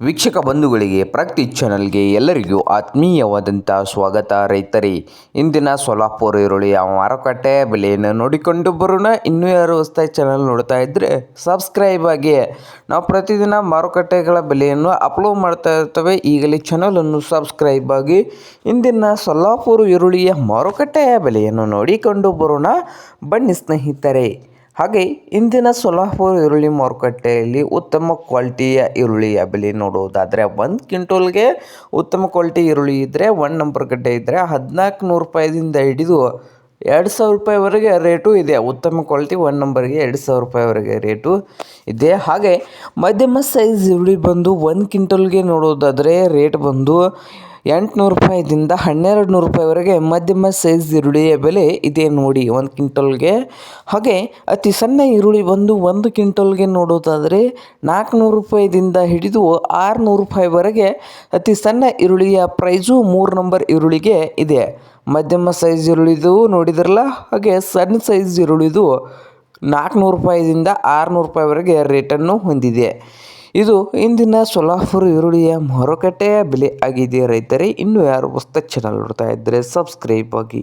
ವೀಕ್ಷಕ ಬಂಧುಗಳಿಗೆ ಪ್ರಗತಿ ಚಾನಲ್ಗೆ ಎಲ್ಲರಿಗೂ ಆತ್ಮೀಯವಾದಂಥ ಸ್ವಾಗತ. ರೈತರೇ, ಇಂದಿನ ಸೊಲ್ಲಾಪುರ ಈರುಳ್ಳಿಯ ಮಾರುಕಟ್ಟೆ ಬೆಲೆಯನ್ನು ನೋಡಿಕೊಂಡು ಬರೋಣ. ಇನ್ನೂ ಯಾರು ಹೊಸದಾಗಿ ಚಾನಲ್ ನೋಡ್ತಾ ಇದ್ದರೆ ಸಬ್ಸ್ಕ್ರೈಬ್ ಆಗಿ. ನಾವು ಪ್ರತಿದಿನ ಮಾರುಕಟ್ಟೆಗಳ ಬೆಲೆಯನ್ನು ಅಪ್ಲೋಡ್ ಮಾಡ್ತಾ ಇರ್ತೇವೆ. ಈಗಲೇ ಚಾನಲನ್ನು ಸಬ್ಸ್ಕ್ರೈಬ್ ಆಗಿ. ಇಂದಿನ ಸೊಲ್ಲಾಪುರ ಈರುಳ್ಳಿಯ ಮಾರುಕಟ್ಟೆಯ ಬೆಲೆಯನ್ನು ನೋಡಿಕೊಂಡು ಬರೋಣ ಬನ್ನಿ ಸ್ನೇಹಿತರೆ. ಹಾಗೆ ಇಂದಿನ ಸೊಲ್ಲಾಪುರ ಈರುಳ್ಳಿ ಮಾರುಕಟ್ಟೆಯಲ್ಲಿ ಉತ್ತಮ ಕ್ವಾಲಿಟಿಯ ಈರುಳ್ಳಿಯ ಬೆಲೆ ನೋಡುವುದಾದರೆ 1 ಕ್ವಿಂಟಲ್ಗೆ ಉತ್ತಮ ಕ್ವಾಲಿಟಿ ಈರುಳ್ಳಿ ಇದ್ದರೆ 1 ನಂಬರ್ ಗಡ್ಡೆ ಇದ್ದರೆ 1400 ರೂಪಾಯಿದಿಂದ ಹಿಡಿದು 2000 ರೂಪಾಯಿವರೆಗೆ ರೇಟು ಇದೆ. ಉತ್ತಮ ಕ್ವಾಲಿಟಿ 1 ನಂಬರ್ಗೆ 2000 ರೂಪಾಯಿವರೆಗೆ ರೇಟು ಇದೆ. ಹಾಗೆ ಮಧ್ಯಮ ಸೈಜ್ ಈರುಳ್ಳಿ ಬಂದು 1 ಕ್ವಿಂಟಲ್ಗೆ ನೋಡೋದಾದರೆ ರೇಟ್ ಬಂದು 800 ರೂಪಾಯಿದಿಂದ 1200 ರೂಪಾಯಿವರೆಗೆ ಮಧ್ಯಮ ಸೈಜ್ ಈರುಳ್ಳಿಯ ಬೆಲೆ ಇದೆ ನೋಡಿ 1 ಕ್ವಿಂಟಲ್ಗೆ. ಹಾಗೆ ಅತಿ ಸಣ್ಣ ಈರುಳ್ಳಿ ಬಂದು 1 ಕ್ವಿಂಟಲ್ಗೆ ನೋಡೋದಾದರೆ 400 ರೂಪಾಯಿದಿಂದ ಹಿಡಿದು 600 ರೂಪಾಯಿವರೆಗೆ ಅತಿ ಸಣ್ಣ ಈರುಳ್ಳಿಯ ಪ್ರೈಸು 3 ನಂಬರ್ ಈರುಳ್ಳಿಗೆ ಇದೆ. ಮಧ್ಯಮ ಸೈಜ್ ಈರುಳ್ಳಿದು ನೋಡಿದ್ರಲ್ಲ, ಹಾಗೆ ಸಣ್ಣ ಸೈಜ್ ಈರುಳ್ಳಿದು 400 ರೂಪಾಯಿದಿಂದ 600 ರೂಪಾಯಿವರೆಗೆ ರೇಟನ್ನು ಹೊಂದಿದೆ. ಇದು ಇಂದಿನ ಸೊಲ್ಲಾಪುರ ಈರುಳ್ಳಿಯ ಮಾರುಕಟ್ಟೆಯ ಬೆಲೆ ಆಗಿದೆ. ರೈತರೇ, ಇನ್ನೂ ಯಾರು ಹೊಸ ಚಾನಲ್ ನೋಡ್ತಾ ಇದ್ದರೆ ಸಬ್ಸ್ಕ್ರೈಬ್ ಆಗಿ.